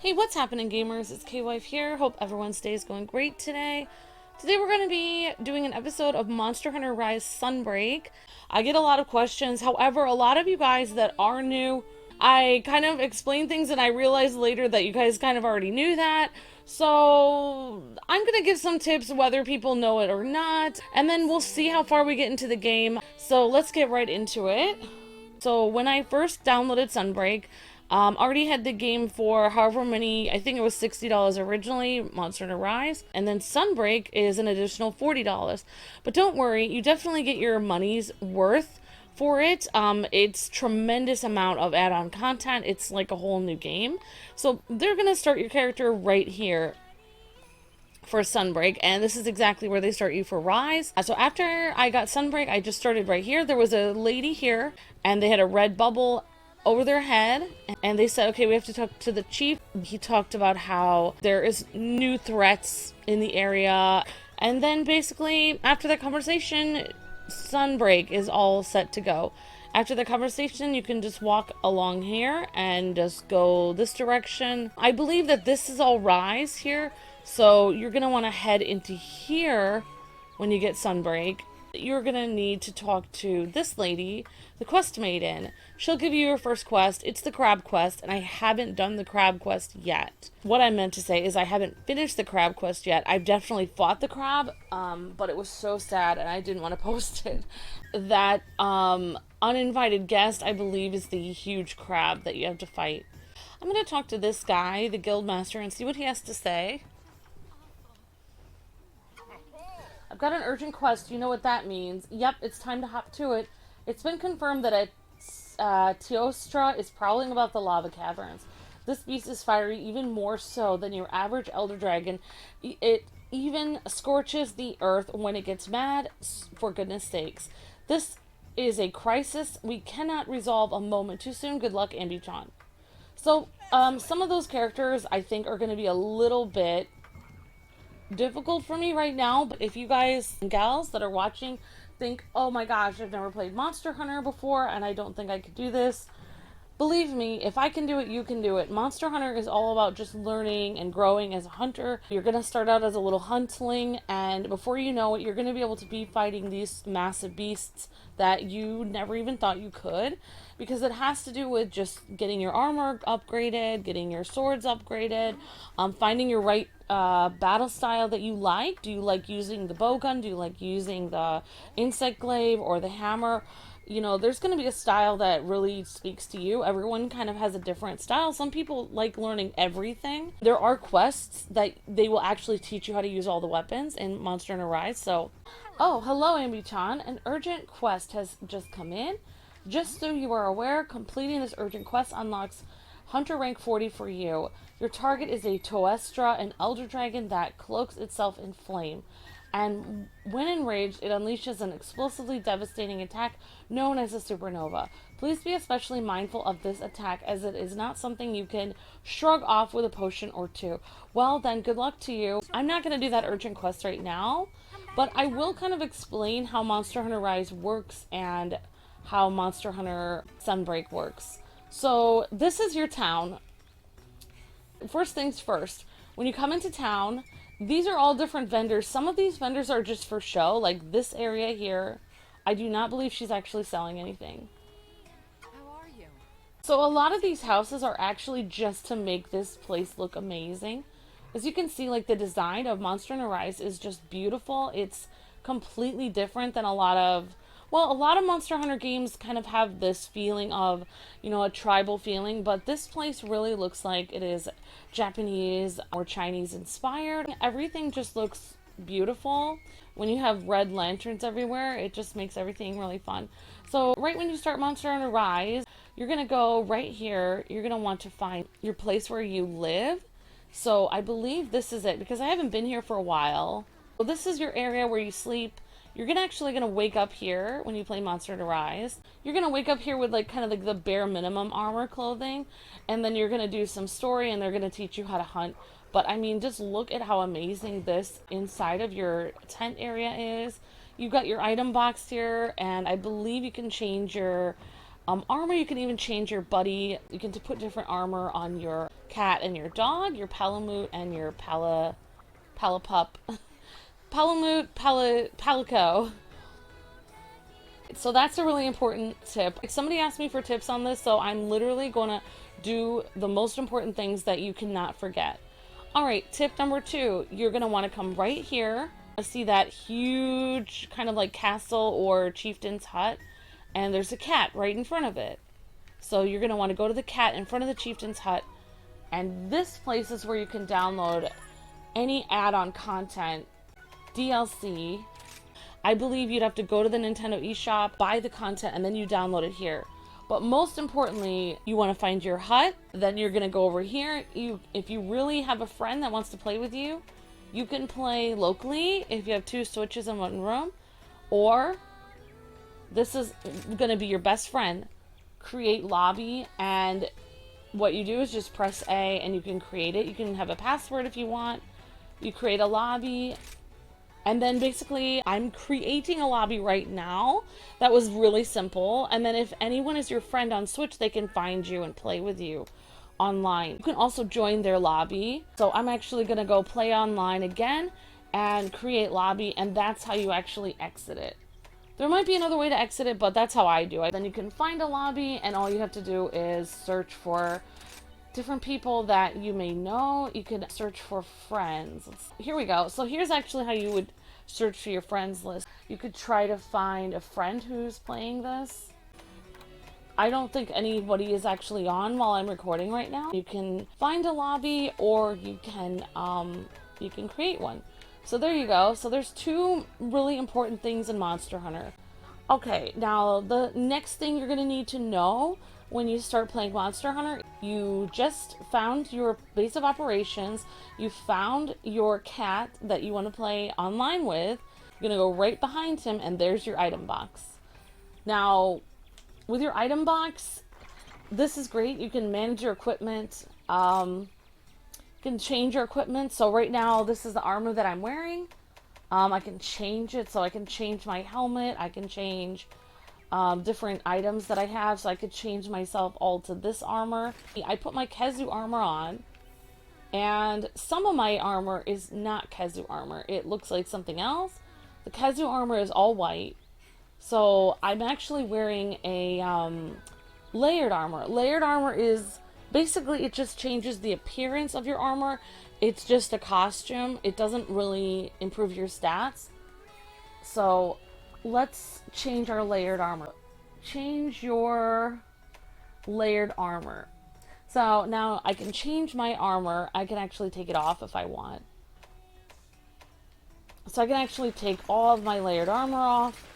Hey, what's happening, gamers? It's K-Wife here. Hope everyone's day is going great today. Today we're going to be doing an episode of Monster Hunter Rise Sunbreak. I get a lot of questions. However, a lot of you guys that are new, I kind of explain things and I realized later that you guys kind of already knew that. So I'm going to give some tips whether people know it or not. And then we'll see how far we get into the game. So let's get right into it. So when I first downloaded Sunbreak, already had the game for however many, I think it was $60 originally, Monster Hunter Rise, and then Sunbreak is an additional $40. But don't worry, you definitely get your money's worth for it. It's tremendous amount of add-on content. It's like a whole new game. So they're gonna start your character right here for Sunbreak, and this is exactly where they start you for Rise. So after I got Sunbreak, I just started right here. There was a lady here, and they had a red bubble over their head, and they said, okay, we have to talk to the chief. He talked about how there is new threats in the area, and then basically after that conversation, Sunbreak is all set to go. After the conversation, you can just walk along here and just go this direction. I believe that this is all Rise here, so you're going to want to head into here when you get Sunbreak. You're going to need to talk to this lady, the quest maiden. She'll give you your first quest. It's the crab quest, and I haven't done the crab quest yet. What I meant to say is I haven't finished the crab quest yet. I've definitely fought the crab, but it was so sad, and I didn't want to post it. That uninvited guest, I believe, is the huge crab that you have to fight. I'm going to talk to this guy, the guild master, and see what he has to say. I've got an urgent quest. You know what that means. Yep, it's time to hop to it. It's been confirmed that a Teostra is prowling about the lava caverns. This beast is fiery, even more so than your average elder dragon. It even scorches the earth when it gets mad, for goodness sakes. This is a crisis we cannot resolve a moment too soon. Good luck, Ambi-chan. So, some of those characters I think are going to be a little bit difficult for me right now, but if you guys and gals that are watching think, oh my gosh, I've never played Monster Hunter before and I don't think I could do this, believe me, if I can do it, you can do it. Monster Hunter is all about just learning and growing as a hunter. You're going to start out as a little huntling, and before you know it, you're going to be able to be fighting these massive beasts that you never even thought you could, because it has to do with just getting your armor upgraded, getting your swords upgraded, finding your right battle style that you like. Do you like using the bowgun? Do you like using the insect glaive or the hammer? You know, there's going to be a style that really speaks to you. Everyone kind of has a different style. Some people like learning everything. There are quests that they will actually teach you how to use all the weapons in Monster Hunter Rise. So, oh, hello, Ambi-chan. An urgent quest has just come in. Just so you are aware, completing this urgent quest unlocks Hunter rank 40 for you. Your target is a Toestra, an elder dragon that cloaks itself in flame. And when enraged, it unleashes an explosively devastating attack known as a supernova. Please be especially mindful of this attack, as it is not something you can shrug off with a potion or two. Well then, good luck to you. I'm not going to do that urgent quest right now, but I will kind of explain how Monster Hunter Rise works and how Monster Hunter Sunbreak works. So this is your town. First things first, when you come into town, these are all different vendors. Some of these vendors are just for show, like this area here. I do not believe she's actually selling anything. How are you? So a lot of these houses are actually just to make this place look amazing. As you can see, like the design of Monster Hunter Rise is just beautiful. It's completely different than a lot of Monster Hunter games kind of have this feeling of, you know, a tribal feeling, but this place really looks like it is Japanese or Chinese inspired. Everything just looks beautiful. When you have red lanterns everywhere, it just makes everything really fun. So right when you start Monster Hunter Rise, you're going to go right here. You're going to want to find your place where you live. So I believe this is it, because I haven't been here for a while. So this is your area where you sleep. You're actually gonna wake up here when you play Monster Hunter Rise. You're gonna wake up here with like kind of like the bare minimum armor clothing, and then you're gonna do some story and they're gonna teach you how to hunt. But I mean, just look at how amazing this inside of your tent area is. You've got your item box here, and I believe you can change your armor. You can even change your buddy. You can put different armor on your cat and your dog, your Palamute and your Palapup. Palamute, Palico. So that's a really important tip. Somebody asked me for tips on this, so I'm literally going to do the most important things that you cannot forget. All right, tip number 2, you're going to want to come right here. See that huge kind of like castle or chieftain's hut, and there's a cat right in front of it. So you're going to want to go to the cat in front of the chieftain's hut, and this place is where you can download any add-on content, DLC. I believe you'd have to go to the Nintendo eShop, buy the content, and then you download it here. But most importantly, you want to find your hut. Then you're going to go over here. If you really have a friend that wants to play with you, you can play locally if you have 2 Switches in one room. Or, this is going to be your best friend. Create lobby, and what you do is just press A and you can create it. You can have a password if you want. You create a lobby. And then basically, I'm creating a lobby right now. That was really simple. And then if anyone is your friend on Switch, they can find you and play with you online. You can also join their lobby. So I'm actually going to go play online again and create lobby. And that's how you actually exit it. There might be another way to exit it, but that's how I do it. Then you can find a lobby, and all you have to do is search for different people that you may know. You could search for friends. Here we go. So here's actually how you would search for your friends list. You could try to find a friend who's playing this. I don't think anybody is actually on while I'm recording right now. You can find a lobby, or you can create one. So there you go. So there's 2 really important things in Monster Hunter. Okay, now the next thing you're going to need to know when you start playing Monster Hunter, you just found your base of operations, you found your cat that you want to play online with, you're going to go right behind him, and there's your item box. Now, with your item box, this is great. You can manage your equipment, you can change your equipment. So right now, this is the armor that I'm wearing. I can change it, so I can change my helmet, I can change different items that I have, so I could change myself all to this armor. I put my Kezu armor on, and some of my armor is not Kezu armor. It looks like something else. The Kezu armor is all white, so I'm actually wearing a layered armor. Layered armor is basically, it just changes the appearance of your armor. It's just a costume. It doesn't really improve your stats. So let's change our layered armor. Change your layered armor. So now I can change my armor. I can actually take it off if I want. So I can actually take all of my layered armor off.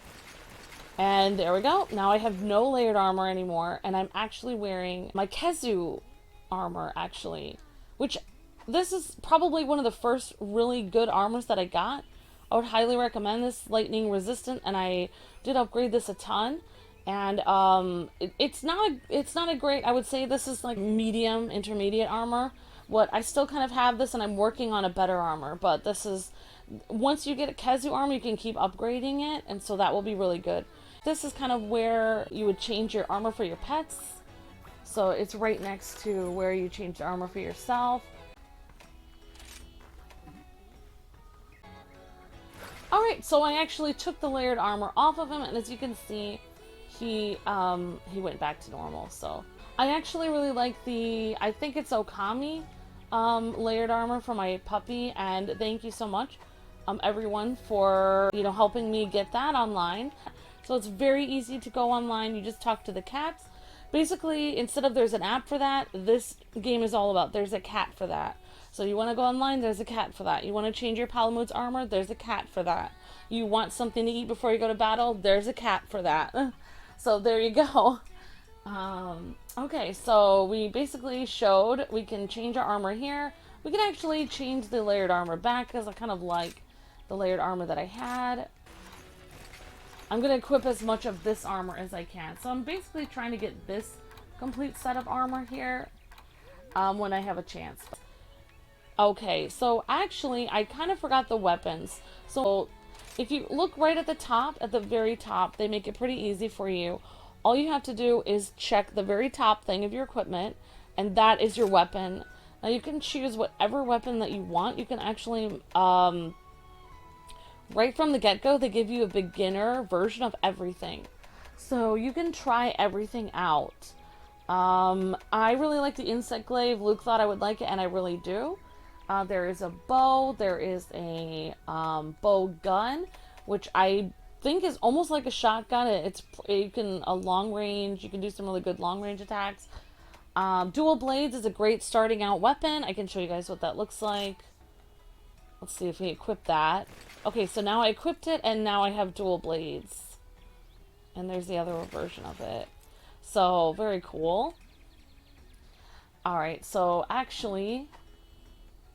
And there we go. Now I have no layered armor anymore. And I'm actually wearing my Kezu armor, actually. Which, this is probably one of the first really good armors that I got. I would highly recommend this. Lightning resistant, and I did upgrade this a ton. And it's not a great, I would say this is like medium, intermediate armor. What I still kind of have this, and I'm working on a better armor. But this is, once you get a Kezu armor, you can keep upgrading it, and so that will be really good. This is kind of where you would change your armor for your pets. So it's right next to where you change the armor for yourself. Alright, so I actually took the layered armor off of him, and as you can see, he went back to normal. So I actually really like the, I think it's Okami layered armor for my puppy, and thank you so much everyone for, you know, helping me get that online. So it's very easy to go online. You just talk to the cats. Basically, instead of there's an app for that, this game is all about there's a cat for that. So you want to go online, there's a cat for that. You want to change your Palamute's armor, there's a cat for that. You want something to eat before you go to battle, there's a cat for that. So there you go. Okay, so we basically showed we can change our armor here. We can actually change the layered armor back because I kind of like the layered armor that I had. I'm going to equip as much of this armor as I can. So I'm basically trying to get this complete set of armor here when I have a chance. Okay, so actually I kind of forgot the weapons. So if you look right at the top, at the very top, they make it pretty easy for you. all you have to do is check the very top thing of your equipment, and that is your weapon. Now you can choose whatever weapon that you want. You can actually, right from the get-go, they give you a beginner version of everything. So you can try everything out. I really like the insect glaive. Luke thought I would like it, and I really do. There is a bow. There is a bow gun, which I think is almost like a shotgun. You can a long range. You can do some really good long range attacks. Dual blades is a great starting out weapon. I can show you guys what that looks like. Let's see if we equip that. Okay, so now I equipped it, and now I have dual blades. And there's the other version of it. So, very cool. Alright, so actually,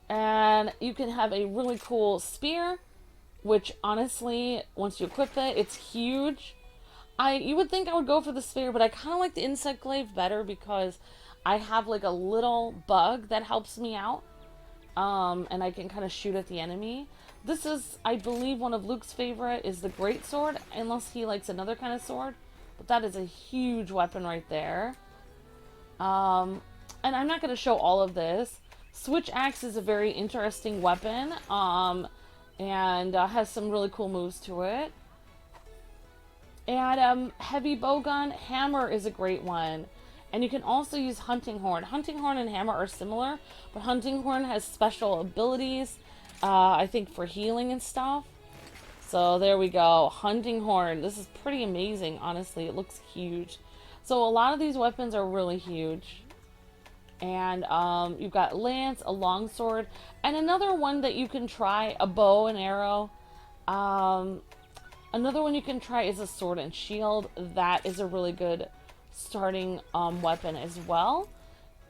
and you can have a really cool spear, which honestly, once you equip it, it's huge. You would think I would go for the spear, but I kind of like the insect glaive better because I have like a little bug that helps me out. And I can kind of shoot at the enemy. This is, I believe, one of Luke's favorite is the great sword, unless he likes another kind of sword. But that is a huge weapon right there. And I'm not going to show all of this. Switch axe is a very interesting weapon, and has some really cool moves to it. And heavy bowgun, hammer is a great one. And you can also use hunting horn. Hunting horn and hammer are similar, but hunting horn has special abilities, I think for healing and stuff. So there we go, hunting horn. This is pretty amazing, honestly. It looks huge. So a lot of these weapons are really huge. And you've got lance, a longsword, and another one that you can try, a bow and arrow. Another one you can try is a sword and shield. That is a really good starting weapon as well.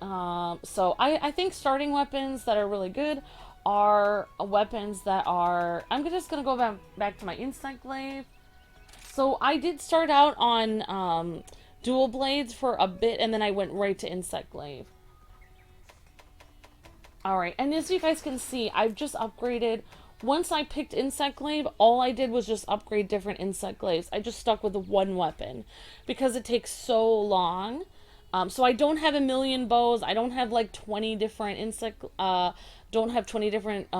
So I think starting weapons that are really good are weapons that are... I'm just going to go back to my insect glaive. So I did start out on dual blades for a bit, and then I went right to insect glaive. Alright, and as you guys can see, I've just upgraded. Once I picked insect glaive, all I did was just upgrade different insect glaives. I just stuck with one weapon because it takes so long. So I don't have a million bows. I don't have like 20 different don't have 20 different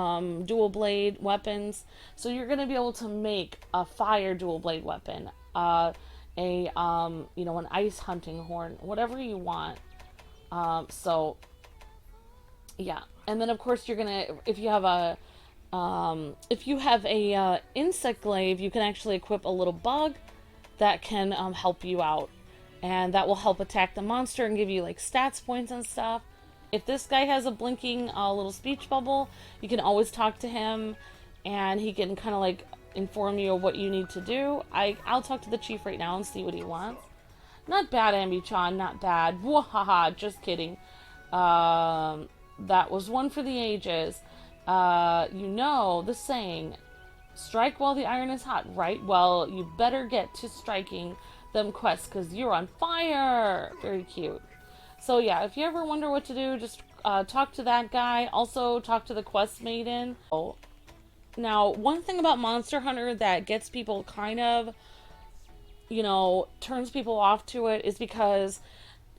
dual blade weapons. So you're going to be able to make a fire dual blade weapon, you know, an ice hunting horn, whatever you want. So yeah, and then of course you're gonna, if you have a insect glaive, you can actually equip a little bug that can help you out, and that will help attack the monster and give you like stats points and stuff. If this guy has a blinking little speech bubble, you can always talk to him, and he can kind of like inform you of what you need to do. I'll talk to the chief right now and see what he wants. Not bad, Ambi-chan, not bad. Wahaha, just kidding. That was one for the ages. You know the saying, strike while the iron is hot, right? Well, you better get to striking them quests because you're on fire. Very cute. So yeah, if you ever wonder what to do, just talk to that guy. Also, talk to the quest maiden. Oh. Now, one thing about Monster Hunter that gets people kind of, you know, turns people off to it is because,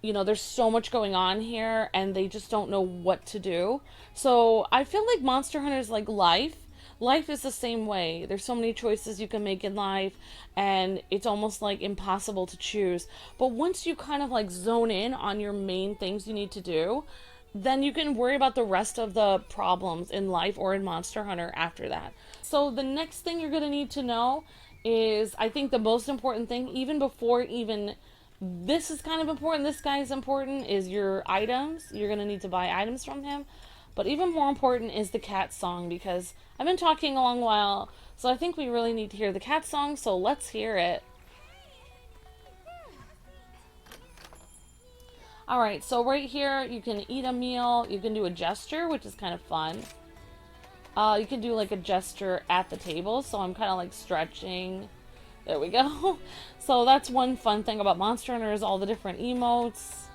you know, there's so much going on here and they just don't know what to do. So I feel like Monster Hunter is like life. Life is the same way. There's so many choices you can make in life, and it's almost like impossible to choose. But once you kind of like zone in on your main things you need to do, then you can worry about the rest of the problems in life or in Monster Hunter after that. So the next thing you're going to need to know is, I think the most important thing, even before even this is kind of important, this guy is important, is your items. You're going to need to buy items from him. But even more important is the cat song, because I've been talking a long while, so I think we really need to hear the cat song, so let's hear it. Alright, so right here, you can eat a meal, you can do a gesture, which is kind of fun. You can do like a gesture at the table, so I'm kind of like stretching. There we go. So that's one fun thing about Monster Hunter is all the different emotes.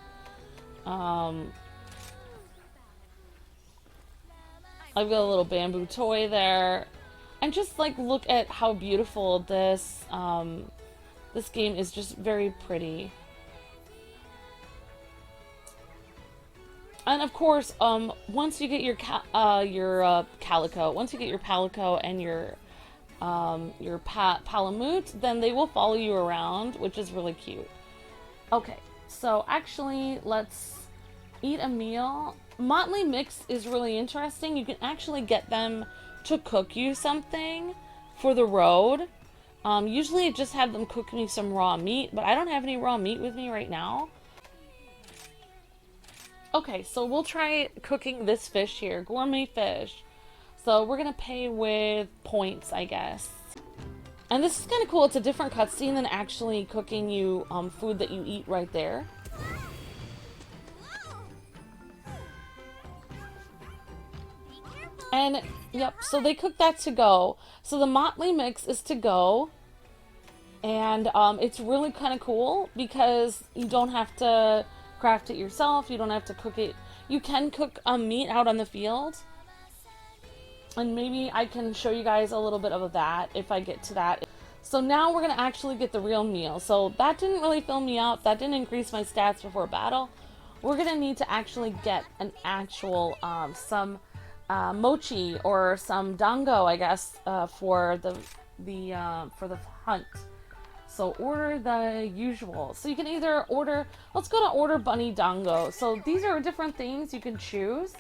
I've got a little bamboo toy there. And just like look at how beautiful this This game is just very pretty. And of course, once you get your calico, once you get your palico and your palamute, then they will follow you around, which is really cute. Okay, so actually, let's eat a meal. Motley Mix is really interesting. You can actually get them to cook you something for the road. Usually I just have them cook me some raw meat, but I don't have any raw meat with me right now. Okay, so we'll try cooking this fish here, gourmet fish. So we're gonna pay with points, I guess. And this is kind of cool. It's a different cutscene than actually cooking you food that you eat right there. And, yep, so they cook that to go. So the Motley Mix is to go. And it's really kind of cool because you don't have to craft it yourself. You don't have to cook it. You can cook meat out on the field. And maybe I can show you guys a little bit of that if I get to that. So now we're going to actually get the real meal. So that didn't really fill me up. That didn't increase my stats before battle. We're going to need to actually get an actual, some mochi or some dango, I guess, for the hunt. So order the usual. So you can either order, let's go to order bunny dango. So these are different things you can choose.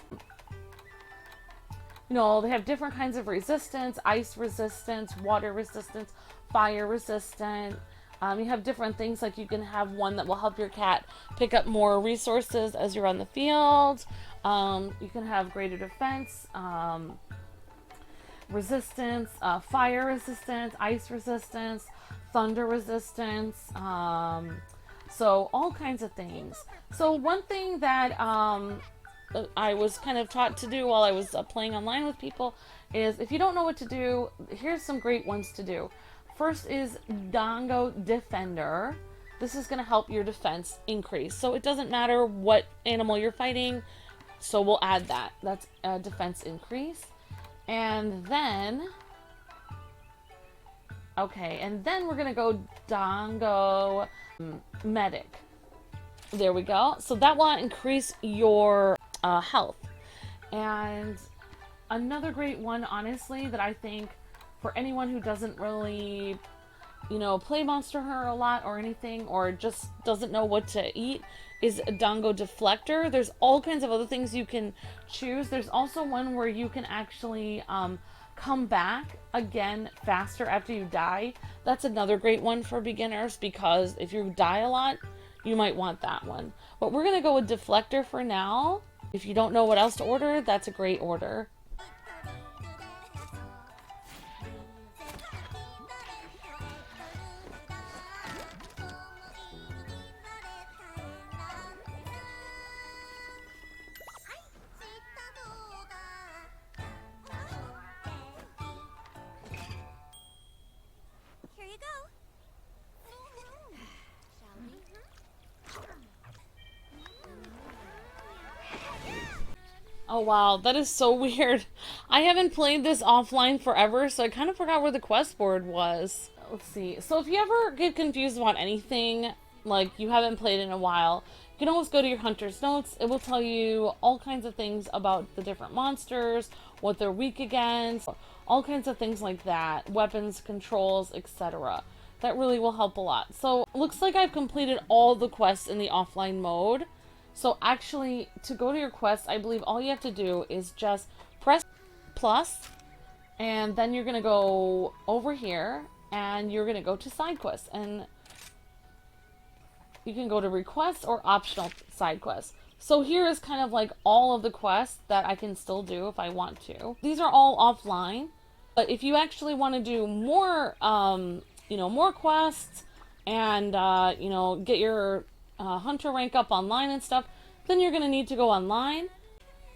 You know, they have different kinds of resistance, ice resistance, water resistance, fire resistant. You have different things, like you can have one that will help your cat pick up more resources as you're on the field. You can have greater defense, resistance, fire resistance, ice resistance, thunder resistance, so all kinds of things. So one thing that I was kind of taught to do while I was playing online with people is, if you don't know what to do, here's some great ones to do. First is Dontgo Defender. This is going to help your defense increase. So it doesn't matter what animal you're fighting, so we'll add that. That's a defense increase. And then, okay, and then we're going to go Dontgo Medic. There we go. So that will increase your health. And another great one, honestly, that I think for anyone who doesn't really, you know, play Monster Hunter a lot or anything, or just doesn't know what to eat, is a Dontgo Deflector. There's all kinds of other things you can choose. There's also one where you can actually come back again faster after you die. That's another great one for beginners, because if you die a lot, you might want that one. But we're going to go with Deflector for now. If you don't know what else to order, that's a great order. Here you go. Shall we? Oh wow, that is so weird. I haven't played this offline forever, so I kind of forgot where the quest board was. Let's see. So if you ever get confused about anything, like you haven't played in a while, you can always go to your Hunter's Notes. It will tell you all kinds of things about the different monsters, what they're weak against, all kinds of things like that, weapons, controls, etc. That really will help a lot. So it looks like I've completed all the quests in the offline mode. So actually, to go to your quest, I believe all you have to do is just press plus, and then you're going to go over here, and you're going to go to side quests. And you can go to requests or optional side quests. So here is kind of like all of the quests that I can still do if I want to. These are all offline, but if you actually want to do more, you know, more quests and, you know, get your hunter rank up online and stuff, then you're going to need to go online.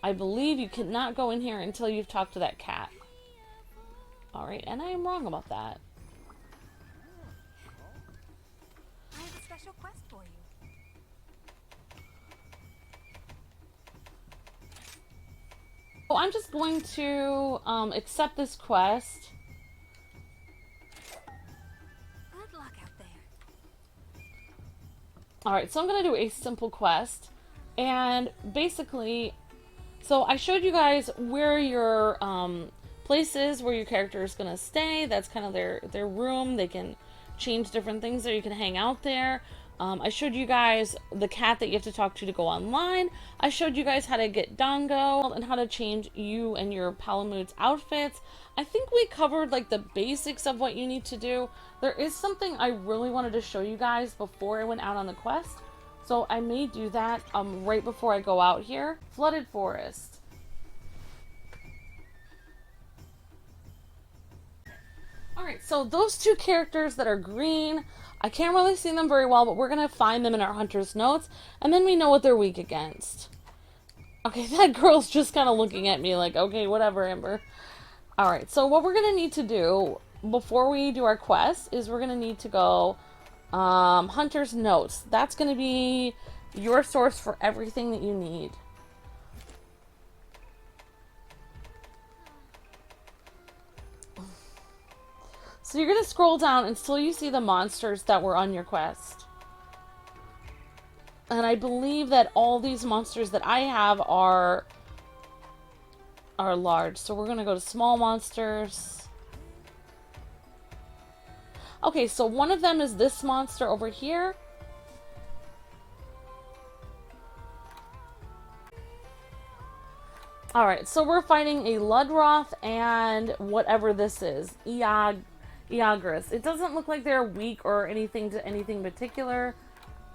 I believe you cannot go in here until you've talked to that cat. Alright, and I am wrong about that. I have a special quest for you. So I'm just going to accept this quest. Good luck out there. Alright, so I'm going to do a simple quest. And basically, so I showed you guys where your place is, where your character is going to stay. That's kind of their room. They can change different things there. You can hang out there. I showed you guys the cat that you have to talk to go online. I showed you guys how to get Dontgo and how to change you and your Palamut's outfits. I think we covered like the basics of what you need to do. There is something I really wanted to show you guys before I went out on the quest. So I may do that right before I go out here. Flooded Forest. Alright, so those two characters that are green, I can't really see them very well, but we're going to find them in our hunter's notes, and then we know what they're weak against. Okay, that girl's just kind of looking at me like, okay, whatever, Amber. Alright, so what we're going to need to do before we do our quest is we're going to need to go hunter's notes. That's going to be your source for everything that you need. So you're going to scroll down until you see the monsters that were on your quest. And I believe that all these monsters that I have are large. So we're going to go to small monsters. Okay, so one of them is this monster over here. Alright, so we're fighting a Ludroth and whatever this is. Eagris. It doesn't look like they're weak or anything to anything particular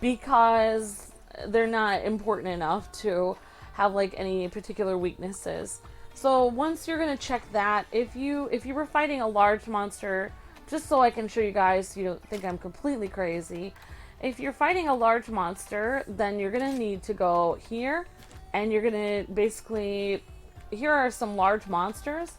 because they're not important enough to have like any particular weaknesses. So once you're going to check that, if you were fighting a large monster, just so I can show you guys so you don't think I'm completely crazy, if you're fighting a large monster, then you're going to need to go here, and you're going to basically, here are some large monsters.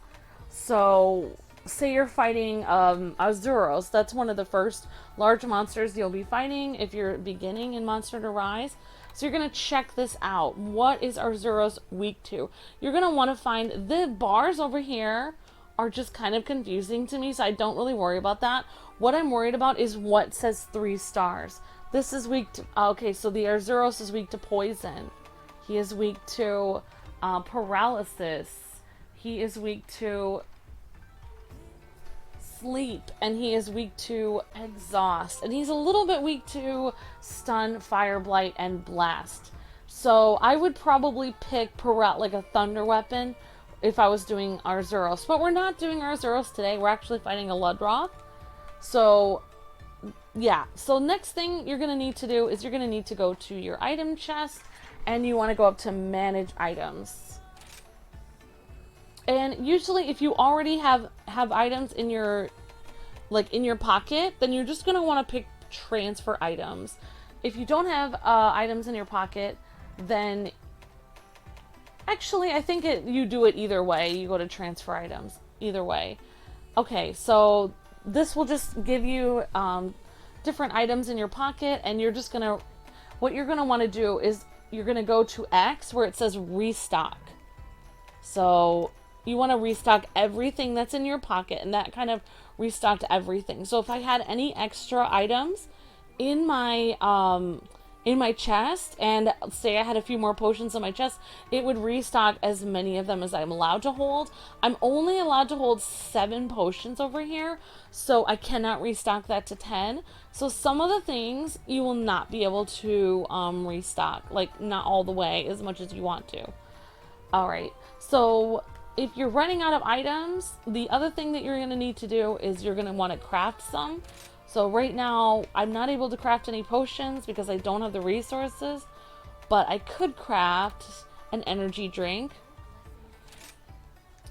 So say you're fighting Azuros, that's one of the first large monsters you'll be fighting if you're beginning in Monster to Rise. So you're going to check this out. What is Azuros weak to? You're going to want to find the bars over here are just kind of confusing to me, so I don't really worry about that. What I'm worried about is what says 3 stars. This is weak to, okay, so the Azuros is weak to poison. He is weak to paralysis. He is weak to sleep, and he is weak to exhaust, and he's a little bit weak to stun, fire blight, and blast. So I would probably pick like a thunder weapon if I was doing Azuros, but we're not doing Azuros today. We're actually fighting a Ludroth. So yeah, so next thing you're going to need to do is you're going to need to go to your item chest, and you want to go up to manage items. And usually if you already have items in your pocket, then you're just going to want to pick transfer items. If you don't have items in your pocket, then actually I think you do it either way. You go to transfer items either way. Okay, so this will just give you different items in your pocket, and you're just going to, what you're going to want to do is you're going to go to X where it says restock. So you want to restock everything that's in your pocket, and that kind of restocked everything. So if I had any extra items in my chest, and say I had a few more potions in my chest, it would restock as many of them as I'm allowed to hold. I'm only allowed to hold 7 potions over here, so I cannot restock that to 10. So some of the things you will not be able to restock, like not all the way as much as you want to. Alright, so if you're running out of items, the other thing that you're going to need to do is you're going to want to craft some. So right now, I'm not able to craft any potions because I don't have the resources, but I could craft an energy drink.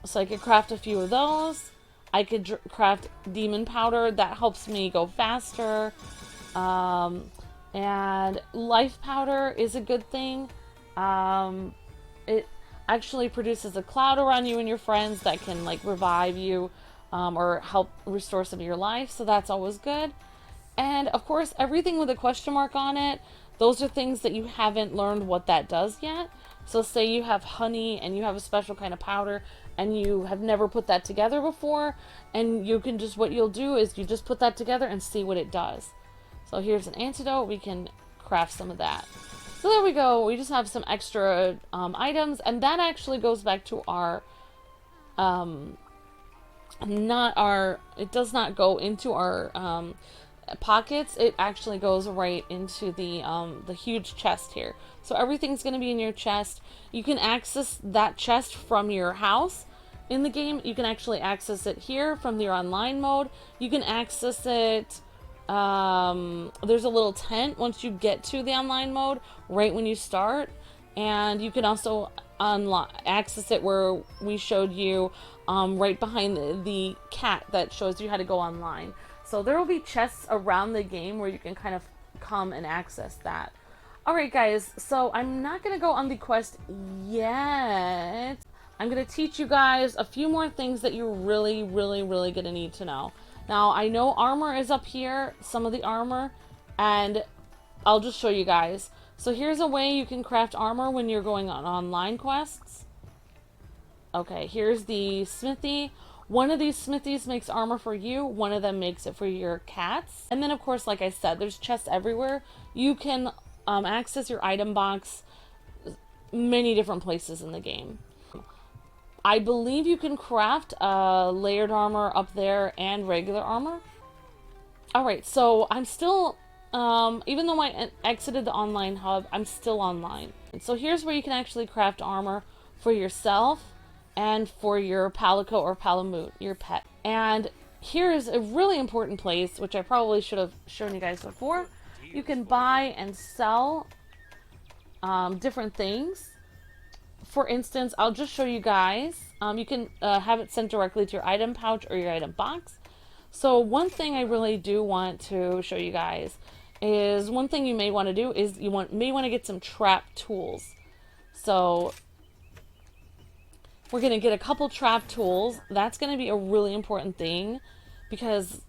So I could craft a few of those. I could craft demon powder. That helps me go faster. And life powder is a good thing. It actually produces a cloud around you and your friends that can like revive you or help restore some of your life, so that's always good. And of course, everything with a question mark on it, those are things that you haven't learned what that does yet. So say you have honey and you have a special kind of powder and you have never put that together before, and you can just, what you'll do is you just put that together and see what it does. So here's an antidote. We can craft some of that. So there we go. We just have some extra items, and that actually goes back to our, it does not go into our pockets. It actually goes right into the huge chest here. So everything's going to be in your chest. You can access that chest from your house in the game. You can actually access it here from your online mode. You can access it, there's a little tent once you get to the online mode right when you start, and you can also access it where we showed you, right behind the cat that shows you how to go online. So there will be chests around the game where you can kind of come and access that. Alright guys, so I'm not going to go on the quest yet. I'm going to teach you guys a few more things that you're really going to need to know. Now, I know armor is up here, some of the armor, and I'll just show you guys. So here's a way you can craft armor when you're going on online quests. Okay, here's the smithy. One of these smithies makes armor for you, one of them makes it for your cats. And then, of course, like I said, there's chests everywhere. You can access your item box many different places in the game. I believe you can craft layered armor up there and regular armor. Alright, so I'm still, even though I exited the online hub, I'm still online. And so here's where you can actually craft armor for yourself and for your Palico or Palamute, your pet. And here is a really important place, which I probably should have shown you guys before. You can buy and sell different things. For instance, I'll just show you guys. You can have it sent directly to your item pouch or your item box. So one thing I really do want to show you guys is, one thing you may want to do is you may want to get some trap tools. So we're going to get a couple trap tools. That's going to be a really important thing because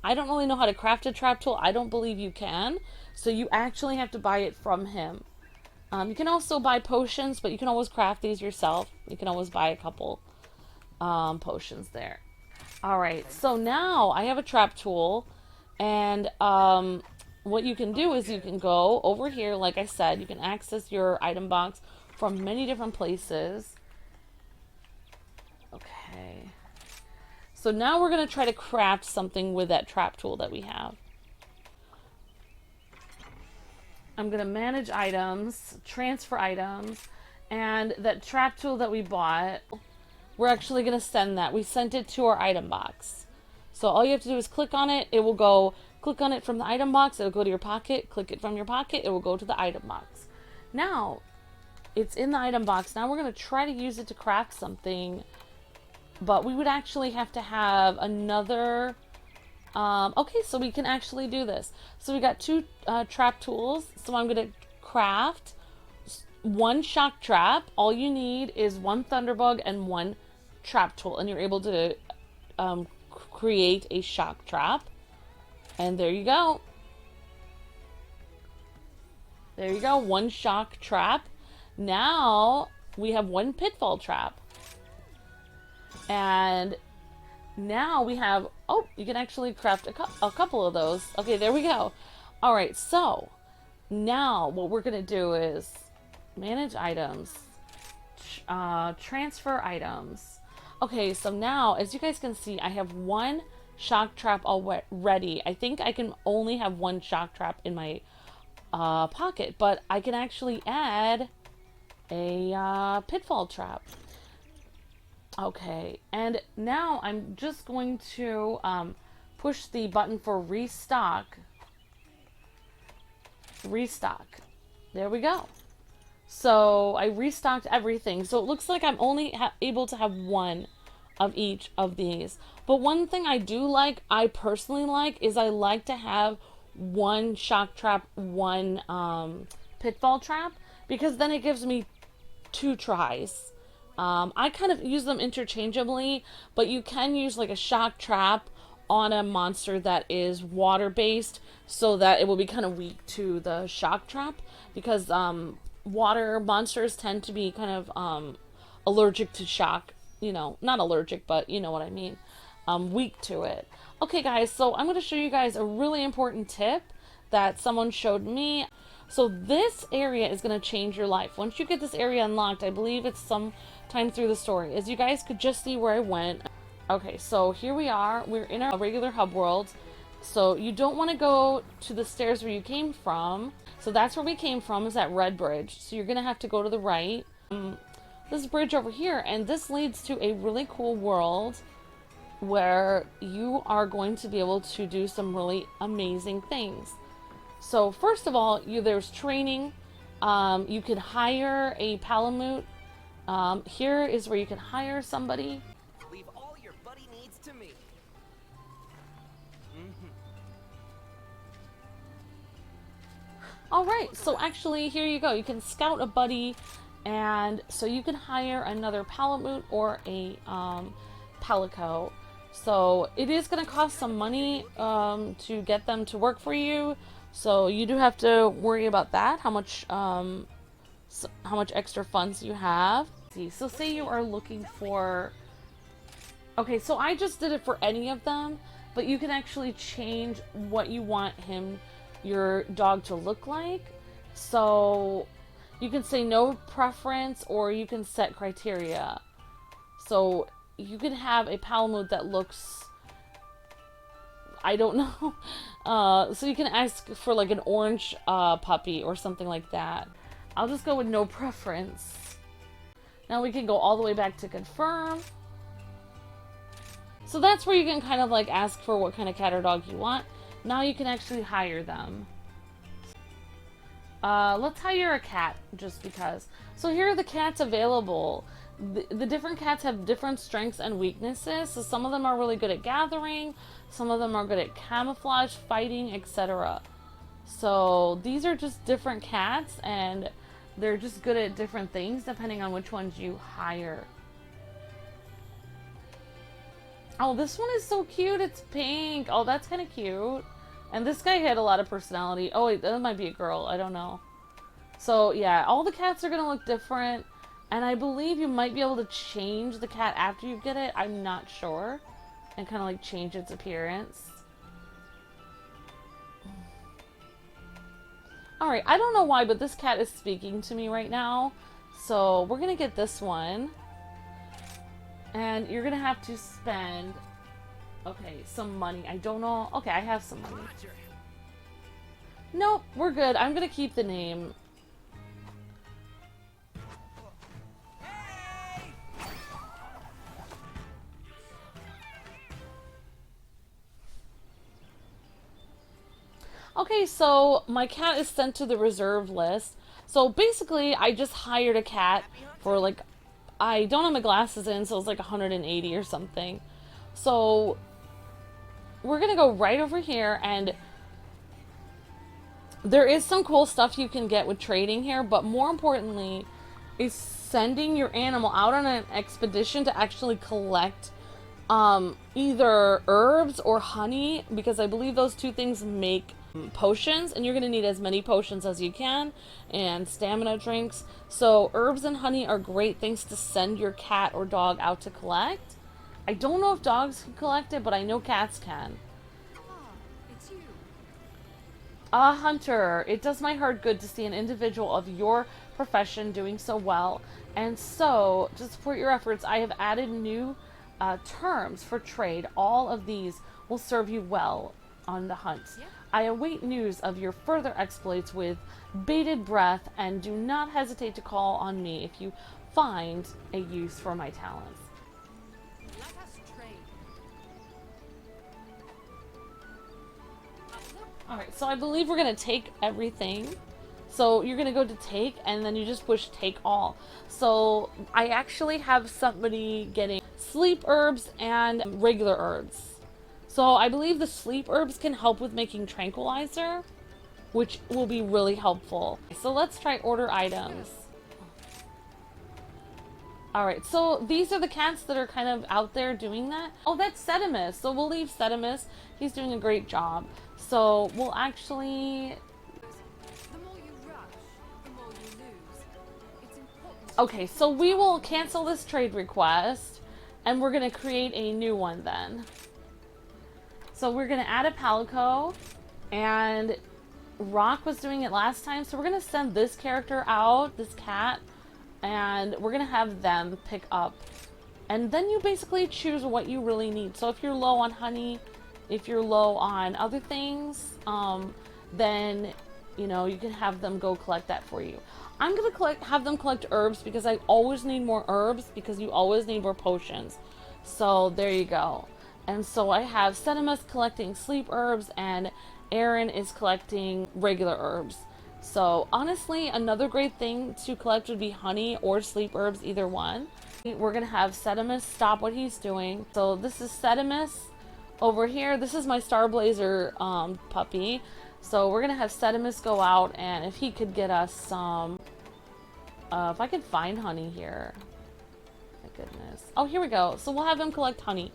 I don't really know how to craft a trap tool. I don't believe you can. So you actually have to buy it from him. You can also buy potions, but you can always craft these yourself. You can always buy a couple potions there. Alright, so now I have a trap tool, and what you can do is you can go over here, like I said, you can access your item box from many different places. Okay. So now we're going to try to craft something with that trap tool that we have. I'm going to manage items, transfer items, and that trap tool that we bought, we're actually going to send that. We sent it to our item box. So all you have to do is click on it. It will go, click on it from the item box. It'll go to your pocket. Click it from your pocket. It will go to the item box. Now, it's in the item box. Now we're going to try to use it to craft something, but we would actually have to have another... okay, so we can actually do this. So we got two trap tools. So I'm going to craft one shock trap. All you need is one thunderbug and one trap tool, and you're able to create a shock trap. And there you go. There you go, one shock trap. Now we have one pitfall trap. And now we have, oh, you can actually craft a couple of those. Okay, there we go. All right, so now what we're going to do is manage items, transfer items. Okay, so now, as you guys can see, I have one shock trap already. I think I can only have one shock trap in my pocket, but I can actually add a pitfall trap. Okay, and now I'm just going to push the button for restock. Restock. There we go. So I restocked everything. So it looks like I'm only able to have one of each of these. But one thing I do like, I personally like, is I like to have one shock trap, one pitfall trap, because then it gives me 2 tries. I kind of use them interchangeably, but you can use like a shock trap on a monster that is water based, so that it will be kind of weak to the shock trap, because water monsters tend to be kind of allergic to shock. You know, not allergic, but you know what I mean. Weak to it. Okay guys, so I'm going to show you guys a really important tip that someone showed me. So this area is going to change your life. Once you get this area unlocked, I believe it's sometime through the story. As you guys could just see where I went. Okay, so here we are. We're in a regular hub world. So you don't want to go to the stairs where you came from. So that's where we came from, is that red bridge. So you're going to have to go to the right. This bridge over here, and this leads to a really cool world where you are going to be able to do some really amazing things. So first of all, there's training. You could hire a Palamute. Here is where you can hire somebody. Leave all your buddy needs to me. All right, so actually here you go. You can scout a buddy, and so you can hire another Palamute or a Palico. So it is going to cost some money to get them to work for you. So you do have to worry about that, how much extra funds you have. So say you are looking for... Okay, so I just did it for any of them, but you can actually change what you want your dog to look like. So you can say no preference, or you can set criteria. So you can have a Palamute that looks... I don't know. So you can ask for like an orange puppy or something like that. I'll just go with no preference. Now we can go all the way back to confirm. So that's where you can kind of like ask for what kind of cat or dog you want. Now you can actually hire them. Let's hire a cat just because. So here are the cats available. The different cats have different strengths and weaknesses. So some of them are really good at gathering. Some of them are good at camouflage, fighting, etc. So these are just different cats, and they're just good at different things depending on which ones you hire. Oh, this one is so cute. It's pink. Oh, that's kind of cute. And this guy had a lot of personality. Oh, wait, that might be a girl. I don't know. So, yeah, all the cats are going to look different. And I believe you might be able to change the cat after you get it. I'm not sure. And kind of like change its appearance. Alright, I don't know why, but this cat is speaking to me right now. So we're going to get this one. And you're going to have to spend, okay, some money. I don't know. Okay, I have some money. Nope, we're good. I'm going to keep the name. Okay, so my cat is sent to the reserve list. So basically, I just hired a cat for like, I don't have my glasses in, so it's like 180 or something. So we're gonna go right over here, and there is some cool stuff you can get with trading here, but more importantly is sending your animal out on an expedition to actually collect either herbs or honey, because I believe those two things make potions, and you're going to need as many potions as you can, and stamina drinks. So herbs and honey are great things to send your cat or dog out to collect. I don't know if dogs can collect it, but I know cats can. It's you. Ah, Hunter, it does my heart good to see an individual of your profession doing so well. And so, to support your efforts, I have added new terms for trade. All of these will serve you well on the hunt. Yeah. I await news of your further exploits with bated breath, and do not hesitate to call on me if you find a use for my talents. Let us trade. Alright, so I believe we're going to take everything. So you're going to go to take, and then you just push take all. So I actually have somebody getting sleep herbs and regular herbs. So I believe the sleep herbs can help with making tranquilizer, which will be really helpful. So let's try order items. Alright, so these are the cats that are kind of out there doing that. Oh, that's Sedimus. So we'll leave Sedimus. He's doing a great job. So we'll actually... The more you rush, the more you lose. It's important. Okay, so we will cancel this trade request, and we're going to create a new one then. So we're going to add a Palico, and Rock was doing it last time, so we're gonna send this character out, this cat, and we're gonna have them pick up. And then you basically choose what you really need. So if you're low on honey, if you're low on other things, then, you know, you can have them go collect that for you. I'm gonna have them collect herbs because I always need more herbs because you always need more potions. So there you go. And so I have Setimus collecting sleep herbs and Aaron is collecting regular herbs. So honestly, another great thing to collect would be honey or sleep herbs, either one. We're gonna have Setimus stop what he's doing. So this is Setimus over here. This is my Star Blazer puppy. So we're gonna have Setimus go out, and if he could get us some, if I could find honey here. My goodness. Oh, here we go. So we'll have him collect honey.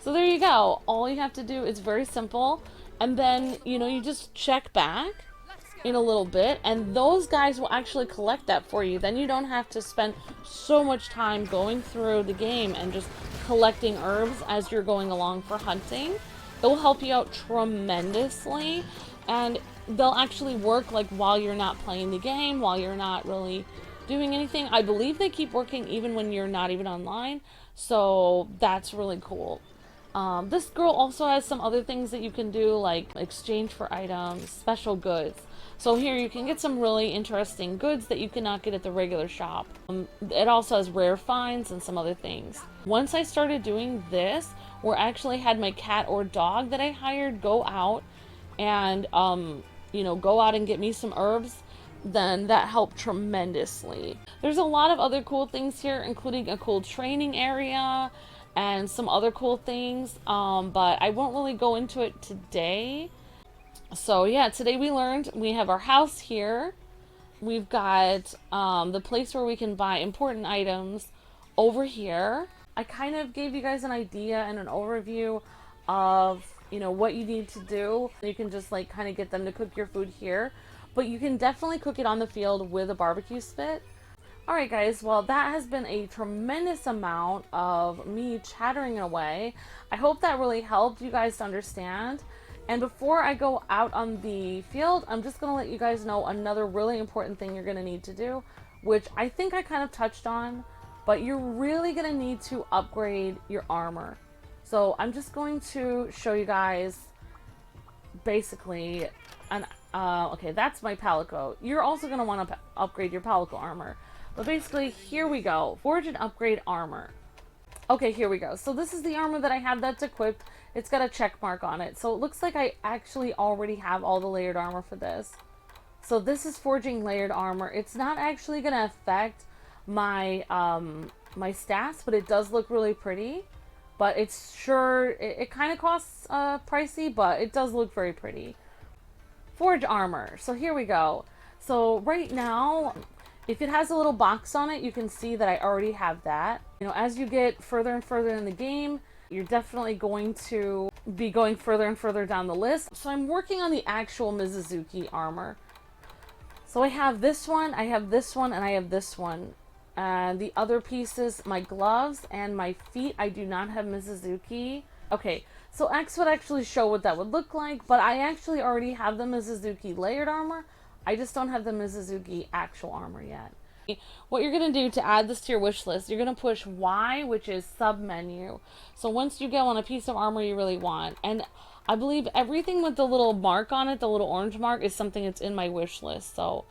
So there you go. All you have to do is very simple, and then, you know, you just check back in a little bit, and those guys will actually collect that for you. Then you don't have to spend so much time going through the game and just collecting herbs as you're going along for hunting. It will help you out tremendously, and they'll actually work like while you're not playing the game, while you're not really doing anything. I believe they keep working even when you're not even online, so that's really cool. This girl also has some other things that you can do, like exchange for items, special goods. So here you can get some really interesting goods that you cannot get at the regular shop. It also has rare finds and some other things. Once I started doing this, where I actually had my cat or dog that I hired go out and, you know, go out and get me some herbs, then that helped tremendously. There's a lot of other cool things here, including a cool training area and some other cool things, but I won't really go into it today. So yeah, today we learned we have our house here. We've got the place where we can buy important items over here. I kind of gave you guys an idea and an overview of, you know, what you need to do. You can just like kind of get them to cook your food here, but you can definitely cook it on the field with a barbecue spit. Alright guys, well that has been a tremendous amount of me chattering away. I hope that really helped you guys to understand. And before I go out on the field, I'm just going to let you guys know another really important thing you're going to need to do, which I think I kind of touched on, but you're really going to need to upgrade your armor. So I'm just going to show you guys basically an, okay, that's my Palico. You're also going to want to upgrade your Palico armor. But basically, here we go. Forge and upgrade armor. Okay, here we go. So this is the armor that I have that's equipped. It's got a check mark on it. So it looks like I actually already have all the layered armor for this. So this is forging layered armor. It's not actually going to affect my my stats, but it does look really pretty. But it's sure, it kind of costs pricey, but it does look very pretty. Forge armor. So here we go. So right now, if it has a little box on it, you can see that I already have that. You know, as you get further and further in the game, you're definitely going to be going further and further down the list. So I'm working on the actual Mizuzuki armor. So I have this one, I have this one, and I have this one. The other pieces, my gloves and my feet, I do not have Mizuzuki. Okay, so X would actually show what that would look like, but I actually already have the Mizuzuki layered armor. I just don't have the Mizuzuki actual armor yet. What you're going to do to add this to your wish list, you're going to push Y, which is sub menu. So once you get on a piece of armor you really want, and I believe everything with the little mark on it, the little orange mark, is something that's in my wish list. So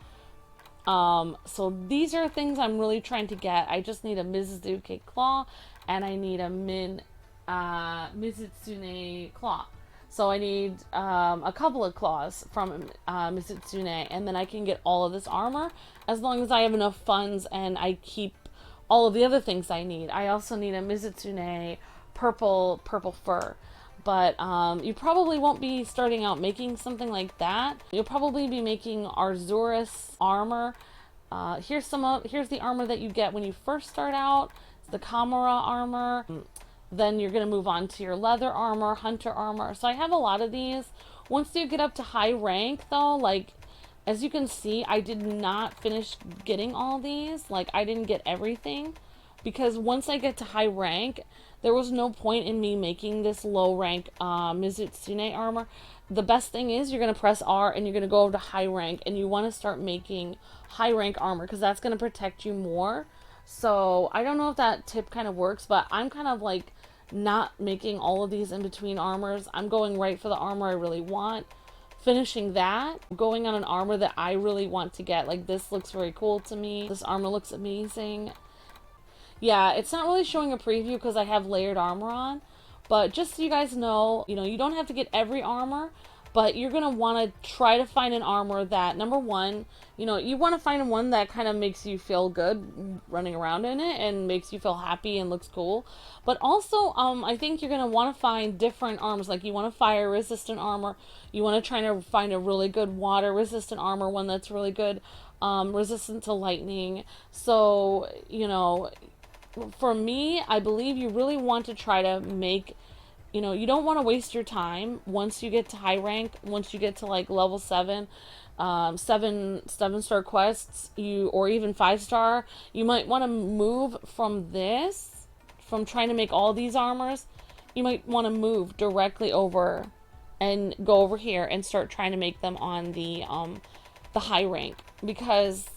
so these are things I'm really trying to get. I just need a Mizuzuki claw, and I need a Mizutsune claw. So I need a couple of claws from Mizutsune, and then I can get all of this armor as long as I have enough funds and I keep all of the other things I need. I also need a Mizutsune purple fur. But you probably won't be starting out making something like that. You'll probably be making Arzuris armor. Here's the armor that you get when you first start out. It's the Kamara armor. Then you're going to move on to your leather armor, hunter armor. So I have a lot of these. Once you get up to high rank though, like as you can see, I did not finish getting all these. Like I didn't get everything because once I get to high rank, there was no point in me making this low rank Mizutsune armor the best thing is you're going to press R and you're going to go over to high rank, and you want to start making high rank armor because that's going to protect you more. So I don't know if that tip kind of works, but I'm kind of like not making all of these in between armors. I'm going right for the armor I really want, finishing that, going on an armor that I really want to get. Like, this looks very cool to me. This armor looks amazing. Yeah, it's not really showing a preview because I have layered armor on, but just so you guys know, you don't have to get every armor, but you're going to want to try to find an armor that, number one, you want to find one that kind of makes you feel good running around in it and makes you feel happy and looks cool. But also, I think you're going to want to find different armors. Like, you want a fire resistant armor. You want to try to find a really good water resistant armor, one that's really good, resistant to lightning. So, for me, I believe you really want to try to make, you don't want to waste your time once you get to high rank, once you get to like level 7, 7-star quests, or even 5-star, you might want to move from trying to make all these armors. You might want to move directly over and go over here and start trying to make them on the high rank, because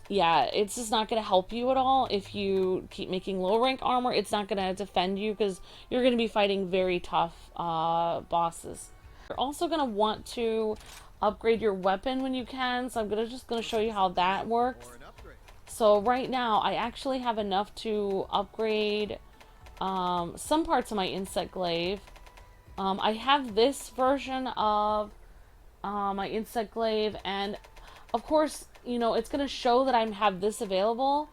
yeah, it's just not going to help you at all if you keep making low rank armor. It's not going to defend you because you're going to be fighting very tough bosses. You're also going to want to upgrade your weapon when you can, so I'm just going to show you how that works. So right now, I actually have enough to upgrade some parts of my insect glaive. I have this version of my insect glaive, and of course, it's going to show that I have this available.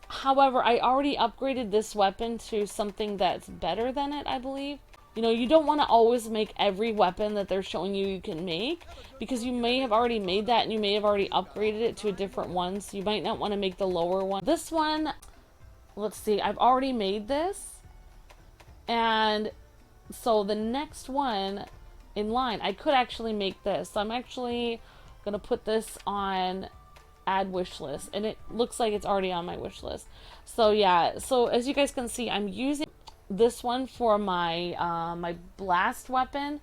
However, I already upgraded this weapon to something that's better than it, I believe. You don't want to always make every weapon that they're showing you can make, because you may have already made that and you may have already upgraded it to a different one, so you might not want to make the lower one. This one, let's see, I've already made this, and so the next one in line, I could actually make this. So I'm actually gonna put this on add wish list, and it looks like it's already on my wish list. So yeah, so as you guys can see, I'm using this one for my my blast weapon,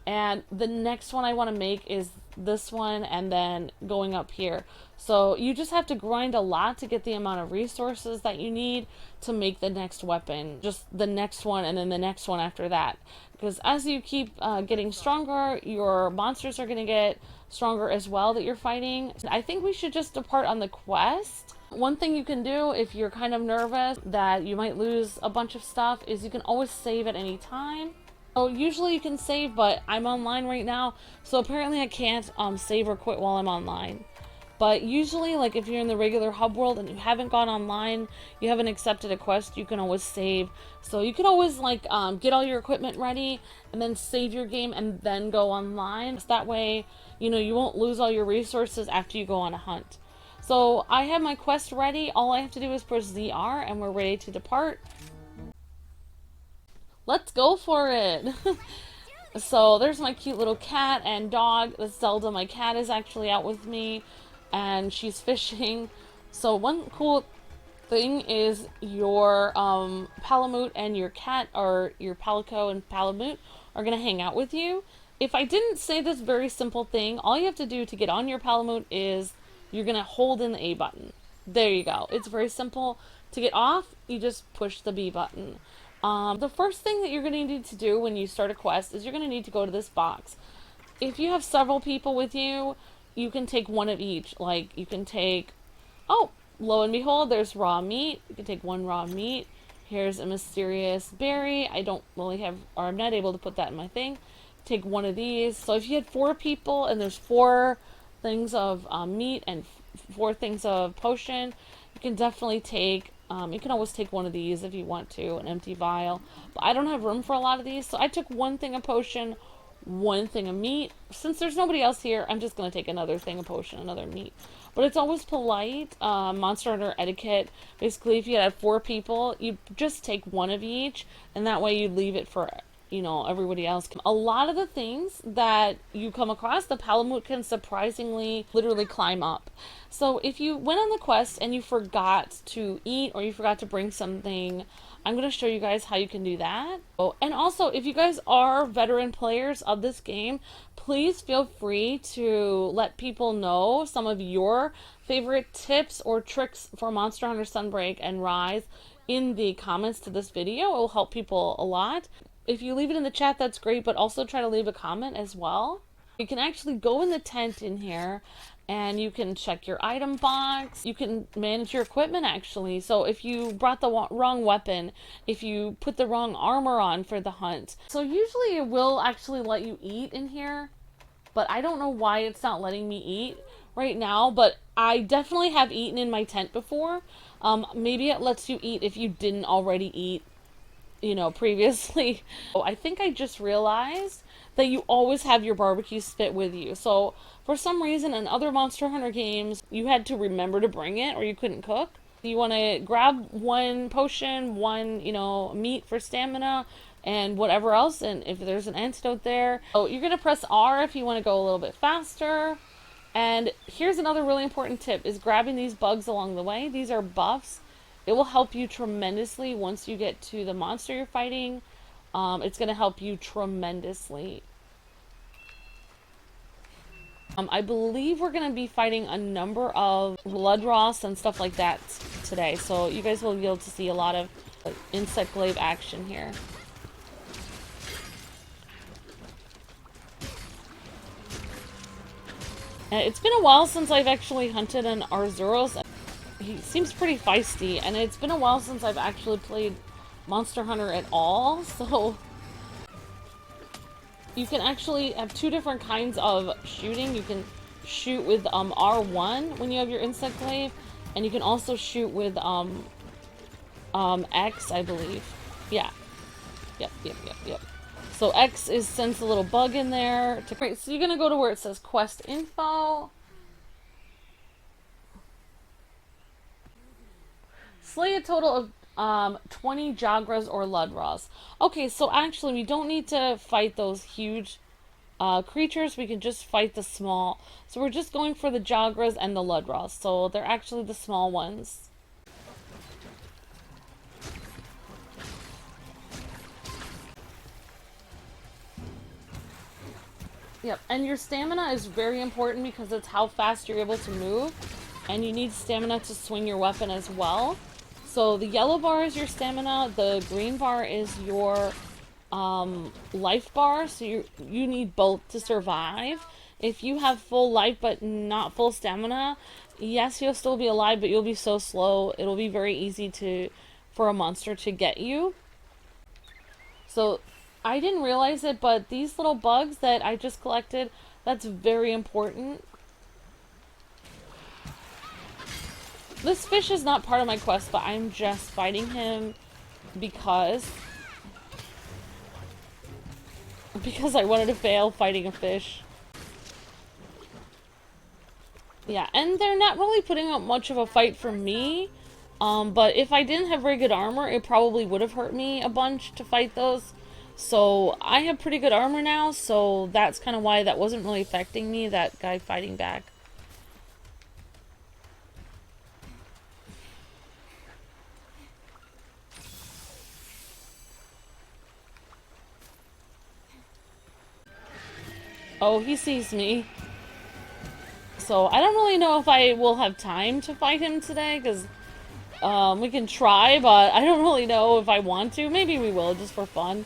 and the next one I want to make is this one, and then going up here. So you just have to grind a lot to get the amount of resources that you need to make the next weapon, just the next one and then the next one after that, because as you keep getting stronger, your monsters are going to get stronger as well that you're fighting. I think we should just depart on the quest. One thing you can do if you're kind of nervous that you might lose a bunch of stuff is you can always save at any time. So usually you can save, but I'm online right now, so apparently I can't save or quit while I'm online. But usually, like, if you're in the regular hub world and you haven't gone online, you haven't accepted a quest, you can always save. So you can always, like, get all your equipment ready and then save your game and then go online. So that way, you won't lose all your resources after you go on a hunt. So I have my quest ready. All I have to do is press ZR and we're ready to depart. Let's go for it. So there's my cute little cat and dog. That's Zelda. My cat is actually out with me, and she's fishing. So one cool thing is your Palamute and your cat, or your Palico and Palamute, are going to hang out with you. If I didn't say this very simple thing, all you have to do to get on your Palamute is you're going to hold in the A button. There you go. It's very simple. To get off, you just push the B button. The first thing that you're going to need to do when you start a quest is you're going to need to go to this box. If you have several people with you, you can take one of each. Like, you can take, oh, lo and behold, there's raw meat. You can take one raw meat. Here's a mysterious berry. I don't really have, or I'm not able to put that in my thing. Take one of these. So if you had 4 people and there's 4 things of meat and 4 things of potion, you can definitely take, you can always take one of these if you want to, an empty vial. But I don't have room for a lot of these, so I took 1 thing of potion, 1 thing of meat. Since there's nobody else here, I'm just going to take another thing of potion, another meat. But it's always polite, Monster Hunter etiquette. Basically, if you had 4 people, you just take 1 of each, and that way you leave it for you know, everybody else. A lot of the things that you come across, the Palamute can surprisingly literally climb up. So if you went on the quest and you forgot to eat or you forgot to bring something, I'm going to show you guys how you can do that. Oh, and also, if you guys are veteran players of this game, please feel free to let people know some of your favorite tips or tricks for Monster Hunter Sunbreak and Rise in the comments to this video. It will help people a lot. If you leave it in the chat, that's great, but also try to leave a comment as well. You can actually go in the tent in here and you can check your item box. You can manage your equipment actually. So if you brought the wrong weapon, if you put the wrong armor on for the hunt. So usually it will actually let you eat in here, but I don't know why it's not letting me eat right now, but I definitely have eaten in my tent before. Maybe it lets you eat if you didn't already eat, you know, previously. I think I just realized that you always have your barbecue spit with you. So for some reason in other Monster Hunter games, you had to remember to bring it or you couldn't cook. You want to grab one potion, one, you know, meat for stamina, and whatever else, and if there's an antidote there. So you're going to press R if you want to go a little bit faster. And here's another really important tip, is grabbing these bugs along the way. These are buffs. It will help you tremendously once you get to the monster you're fighting. It's going to help you tremendously. I believe we're going to be fighting a number of Bloodross and stuff like that today. So you guys will be able to see a lot of insect glaive action here. It's been a while since I've actually hunted an Arzuros. He seems pretty feisty, and it's been a while since I've actually played Monster Hunter at all, so you can actually have two different kinds of shooting. You can shoot with R1 when you have your insect glaive, and you can also shoot with X, I believe. Yeah. Yep. So X is sends a little bug in there. Great, so you're gonna go to where it says quest info. Slay a total of 20 Jagras or Ludras. Okay, so actually we don't need to fight those huge creatures. We can just fight the small. So we're just going for the Jagras and the Ludras. So they're actually the small ones. Yep, and your stamina is very important because it's how fast you're able to move. And you need stamina to swing your weapon as well. So the yellow bar is your stamina, the green bar is your life bar, so you need both to survive. If you have full life but not full stamina, yes, you'll still be alive, but you'll be so slow, it'll be very easy for a monster to get you. So I didn't realize it, but these little bugs that I just collected, that's very important. This fish is not part of my quest, but I'm just fighting him because I wanted to fail fighting a fish. Yeah, and they're not really putting up much of a fight for me. But if I didn't have very good armor, it probably would have hurt me a bunch to fight those. So I have pretty good armor now, so that's kind of why that wasn't really affecting me, that guy fighting back. Oh, he sees me. So I don't really know if I will have time to fight him today, because we can try, but I don't really know if I want to. Maybe we will, just for fun.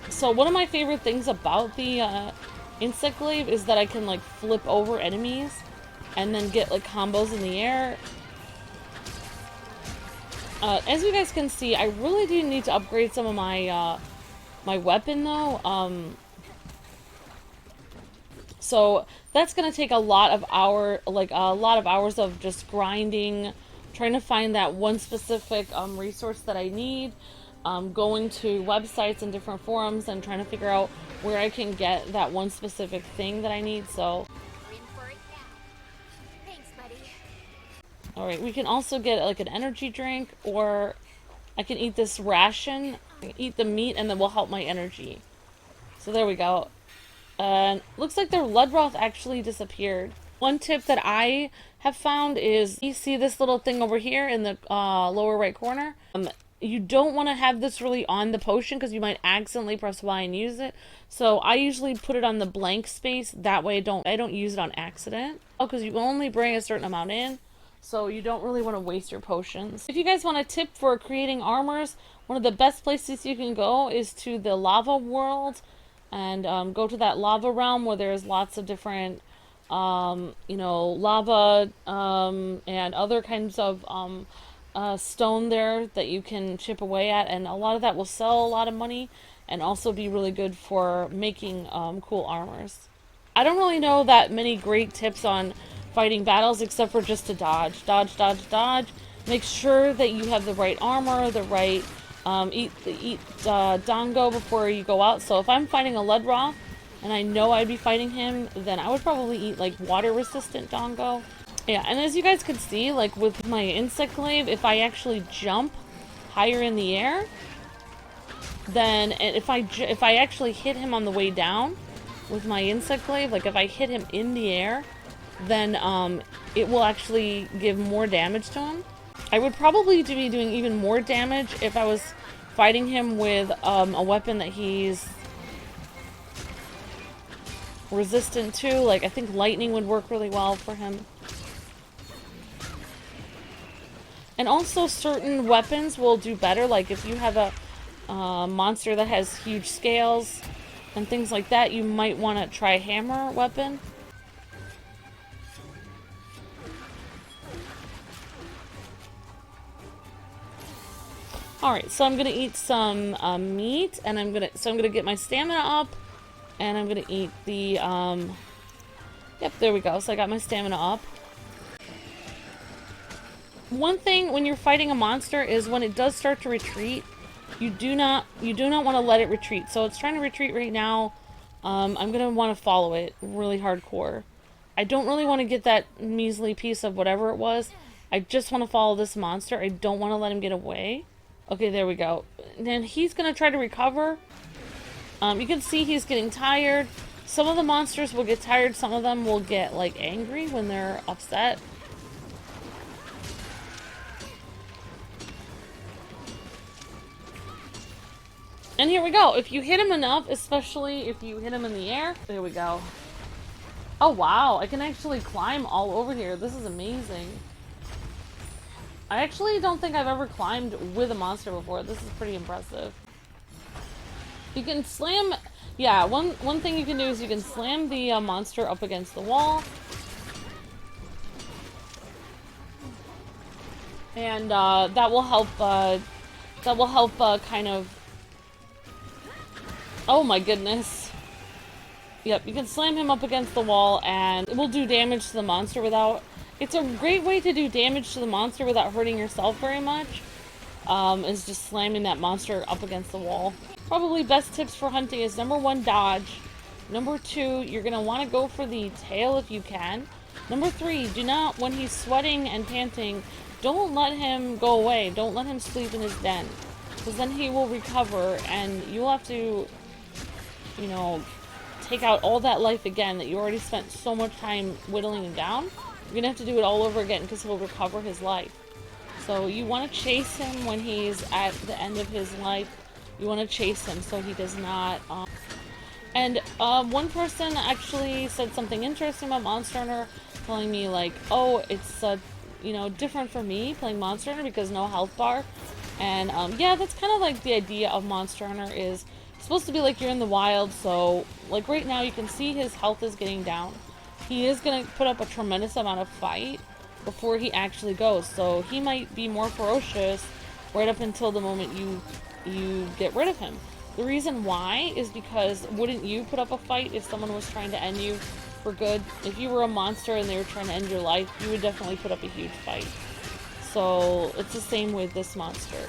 So one of my favorite things about the insect glaive is that I can like flip over enemies and then get like combos in the air. As you guys can see, I really do need to upgrade some of my my weapon though. So that's gonna take a lot of hours of just grinding, trying to find that one specific resource that I need. Going to websites and different forums and trying to figure out where I can get that one specific thing that I need, so. Thanks, buddy. Alright, we can also get like an energy drink, or I can eat this ration, eat the meat, and then will help my energy. So there we go. And looks like their Ludroth actually disappeared. One tip that I have found is, you see this little thing over here in the lower right corner? You don't want to have this really on the potion because you might accidentally press Y and use it. So I usually put it on the blank space. That way I don't use it on accident. Oh, because you only bring a certain amount in. So you don't really want to waste your potions. If you guys want a tip for creating armors, one of the best places you can go is to the lava world. And go to that lava realm where there's lots of different, you know, lava and other kinds of stone there that you can chip away at. And a lot of that will sell a lot of money and also be really good for making cool armors. I don't really know that many great tips on fighting battles except for just to dodge. Dodge, dodge, dodge. Make sure that you have the right armor, the right... eat Dontgo before you go out. So if I'm fighting a Ludroth and I know I'd be fighting him, then I would probably eat like water resistant Dontgo. Yeah, and as you guys could see, like with my insect glaive, if I actually jump higher in the air, then if I actually hit him on the way down with my insect glaive, like if I hit him in the air, then it will actually give more damage to him. I would probably be doing even more damage if I was fighting him with a weapon that he's resistant to. Like, I think lightning would work really well for him. And also certain weapons will do better. Like if you have a monster that has huge scales and things like that, you might want to try a hammer weapon. Alright, so I'm gonna eat some meat, and I'm gonna get my stamina up, and I'm gonna eat the yep, there we go. So I got my stamina up. One thing when you're fighting a monster is when it does start to retreat, you do not want to let it retreat. So it's trying to retreat right now. I'm gonna want to follow it really hardcore. I don't really want to get that measly piece of whatever it was. I just want to follow this monster. I don't want to let him get away. Okay, there we go. Then he's gonna try to recover. You can see he's getting tired. Some of the monsters will get tired. Some of them will get like angry when they're upset. And here we go. If you hit him enough, especially if you hit him in the air, there we go. Oh wow, I can actually climb all over here. This is amazing. I actually don't think I've ever climbed with a monster before. This is pretty impressive. You can slam... Yeah, one thing you can do is you can slam the monster up against the wall. And that will help kind of... Oh my goodness. Yep, you can slam him up against the wall and it will do damage to the monster without... It's a great way to do damage to the monster without hurting yourself very much. Is just slamming that monster up against the wall. Probably best tips for hunting is number 1, dodge. Number 2, you're going to want to go for the tail if you can. Number 3, do not, when he's sweating and panting, don't let him go away. Don't let him sleep in his den. Because then he will recover and you'll have to, you know, take out all that life again that you already spent so much time whittling him down. You're going to have to do it all over again because he'll recover his life. So you want to chase him when he's at the end of his life. You want to chase him so he does not... And one person actually said something interesting about Monster Hunter, telling me like, oh, it's you know, different for me playing Monster Hunter because no health bar. And yeah, that's kind of like the idea of Monster Hunter is it's supposed to be like you're in the wild. So like right now you can see his health is getting down. He is going to put up a tremendous amount of fight before he actually goes. So he might be more ferocious right up until the moment you get rid of him. The reason why is because wouldn't you put up a fight if someone was trying to end you for good? If you were a monster and they were trying to end your life, you would definitely put up a huge fight. So it's the same with this monster.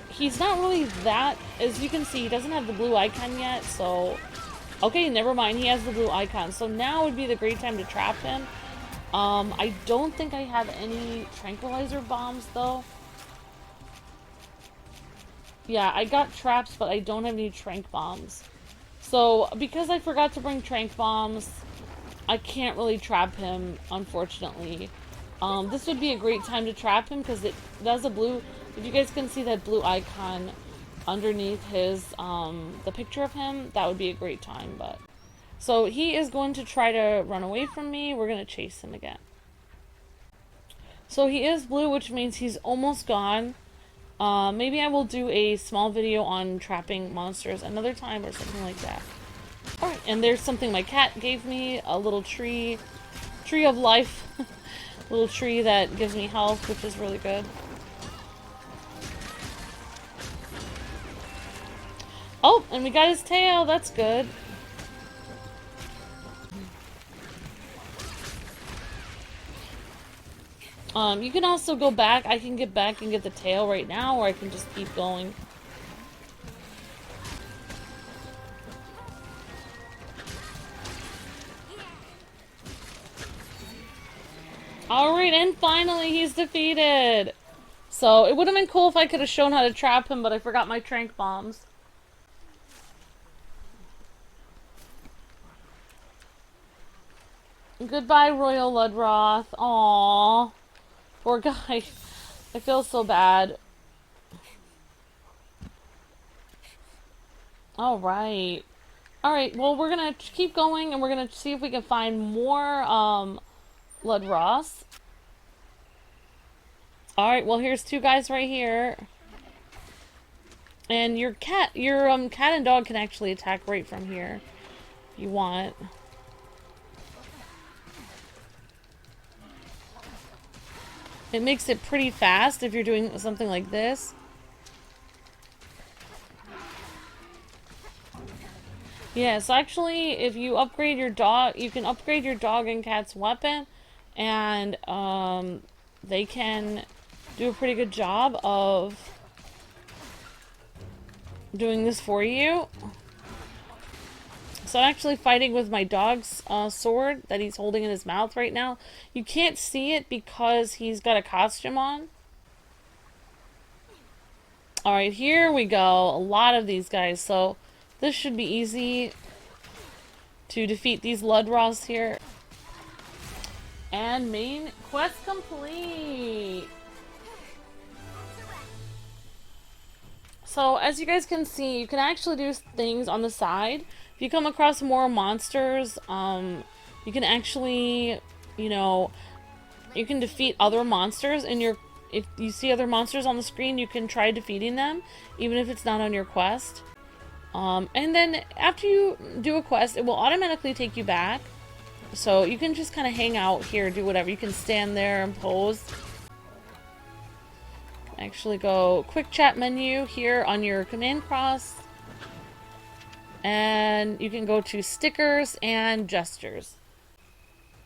He's not really that, as you can see, he doesn't have the blue icon yet, so... Okay, never mind, he has the blue icon. So now would be the great time to trap him. I don't think I have any tranquilizer bombs, though. Yeah, I got traps, but I don't have any trank bombs. So, because I forgot to bring trank bombs, I can't really trap him, unfortunately. This would be a great time to trap him, because it does a blue... If you guys can see that blue icon underneath his, the picture of him, that would be a great time, but... So, he is going to try to run away from me. We're going to chase him again. So, he is blue, which means he's almost gone. Maybe I will do a small video on trapping monsters another time or something like that. Alright, and there's something my cat gave me, a little tree of life. Little tree that gives me health, which is really good. Oh, and we got his tail, that's good. You can also go back. I can get back and get the tail right now, or I can just keep going. Alright, and finally he's defeated! So, it would have been cool if I could have shown how to trap him, but I forgot my trank bombs. Goodbye, Royal Ludroth. Aww. Poor guy. I feel so bad. Alright. Alright, well, we're gonna keep going, and we're gonna see if we can find more, Ludroths. Alright, well, here's two guys right here. And your cat and dog can actually attack right from here. If you want. It makes it pretty fast if you're doing something like this. Yeah, so actually, if you upgrade your dog, you can upgrade your dog and cat's weapon, and they can do a pretty good job of doing this for you. So I'm actually fighting with my dog's sword that he's holding in his mouth right now. You can't see it because he's got a costume on. Alright, here we go. A lot of these guys, so this should be easy to defeat these Ludroths here. And main quest complete! So, as you guys can see, you can actually do things on the side. If you come across more monsters, you can actually, you know, you can defeat other monsters, and if you see other monsters on the screen, you can try defeating them, even if it's not on your quest. And then, after you do a quest, it will automatically take you back. So, you can just kind of hang out here, do whatever. You can stand there and pose. Actually go quick chat menu here on your command cross, and you can go to stickers and gestures.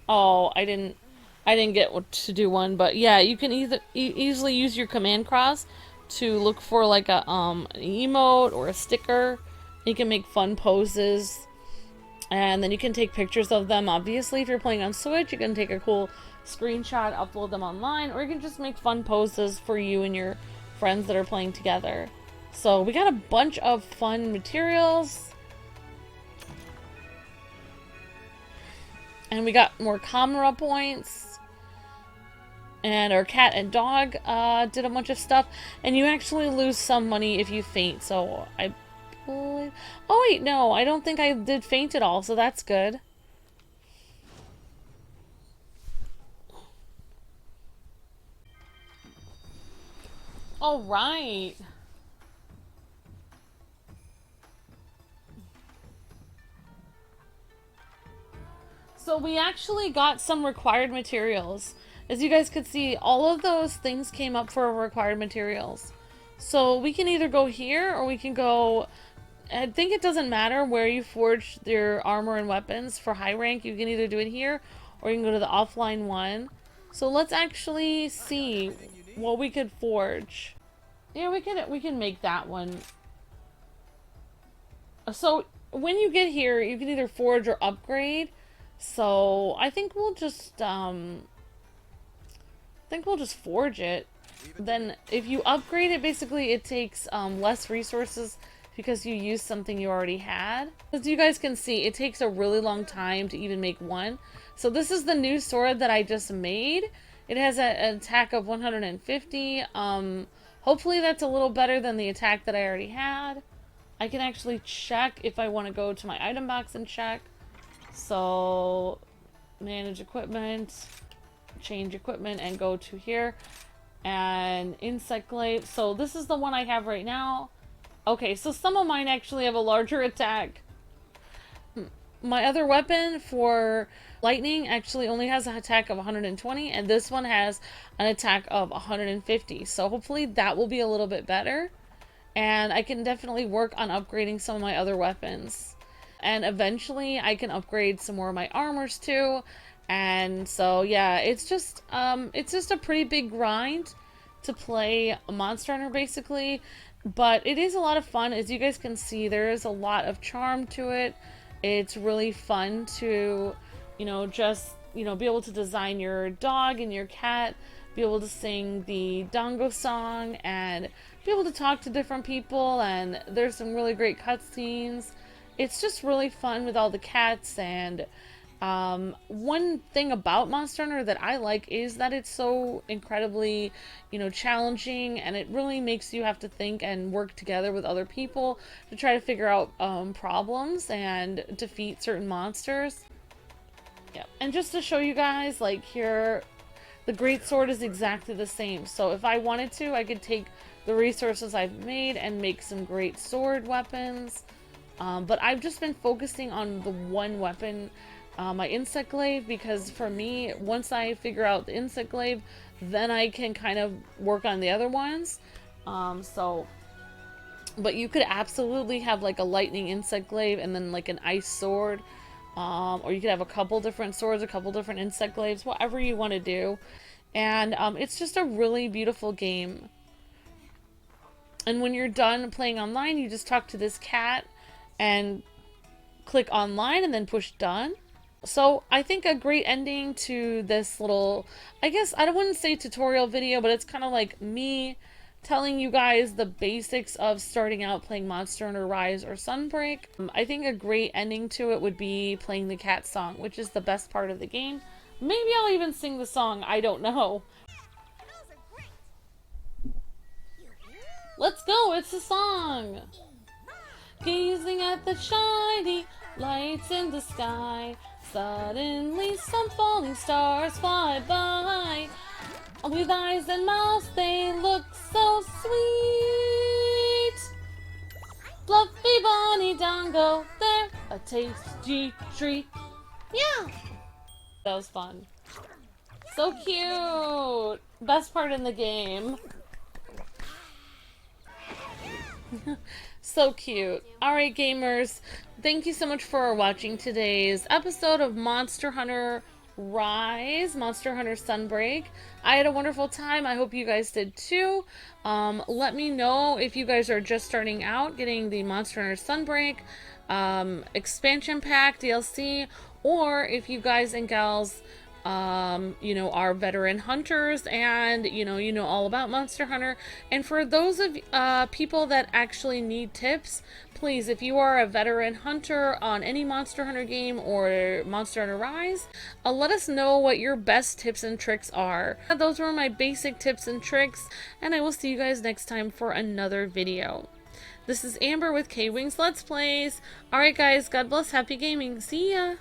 Oh, I didn't get to do one, but yeah, you can easily use your command cross to look for like a an emote or a sticker. You can make fun poses, and then you can take pictures of them. Obviously, if you're playing on Switch, you can take a cool screenshot, upload them online, or you can just make fun poses for you and your friends that are playing together. So we got a bunch of fun materials, and we got more camera points, and our cat and dog did a bunch of stuff, and you actually lose some money if you faint. So I believe, oh wait, no, I don't think I did faint at all, so that's good. All right. So we actually got some required materials. As you guys could see, all of those things came up for required materials. So we can either go here, or we can go... I think it doesn't matter where you forge your armor and weapons for high rank. You can either do it here, or you can go to the offline one. So let's actually see what we could forge. Yeah, we can make that one. So when you get here, you can either forge or upgrade. So I think we'll just forge it. then if you upgrade it, basically it takes less resources because you use something you already had. As you guys can see, it takes a really long time to even make one. So this is the new sword that I just made. It has an attack of 150. Hopefully that's a little better than the attack that I already had. I can actually check if I want to go to my item box and check. So manage equipment, change equipment, and go to here. And insect glaive. So this is the one I have right now. Okay, so some of mine actually have a larger attack. My other weapon for lightning actually only has an attack of 120, and this one has an attack of 150. So hopefully that will be a little bit better. And I can definitely work on upgrading some of my other weapons. And eventually I can upgrade some more of my armors too. And so yeah, it's just a pretty big grind to play a Monster Hunter basically. But it is a lot of fun. As you guys can see, there is a lot of charm to it. It's really fun to, you know, just, you know, be able to design your dog and your cat, be able to sing the Dontgo song, and be able to talk to different people, and there's some really great cutscenes. It's just really fun with all the cats, and one thing about Monster Hunter that I like is that it's so incredibly, you know, challenging, and it really makes you have to think and work together with other people to try to figure out problems and defeat certain monsters. Yeah, and just to show you guys, like here, the great sword is exactly the same. So if I wanted to, I could take the resources I've made and make some great sword weapons. But I've just been focusing on the one weapon, my insect glaive, because for me, once I figure out the insect glaive, then I can kind of work on the other ones. But you could absolutely have like a lightning insect glaive and then like an ice sword. Or you could have a couple different swords, a couple different insect glaives, whatever you want to do. And it's just a really beautiful game. And when you're done playing online, you just talk to this cat and click online and then push done. So I think a great ending to this little, I guess I wouldn't say tutorial video, but it's kind of like me telling you guys the basics of starting out playing Monster Hunter Rise or Sunbreak. I think a great ending to it would be playing the cat song, which is the best part of the game. Maybe I'll even sing the song, I don't know. Let's go, it's a song! Gazing at the shiny lights in the sky, suddenly some falling stars fly by. With eyes and mouths they look so sweet. Fluffy bunny Dontgo, they're a tasty treat. Yeah! That was fun. So cute! Best part in the game. So cute. Alright gamers, thank you so much for watching today's episode of Monster Hunter Rise, Monster Hunter Sunbreak. I had a wonderful time. I hope you guys did too. Let me know if you guys are just starting out getting the Monster Hunter Sunbreak expansion pack DLC, or if you guys and gals you know, are veteran hunters and you know all about Monster Hunter. And for those of people that actually need tips, please, if you are a veteran hunter on any Monster Hunter game or Monster Hunter Rise, let us know what your best tips and tricks are. Those were my basic tips and tricks, and I will see you guys next time for another video. This is Amber with KwingsLetsPlays. Alright guys, God bless, happy gaming, see ya!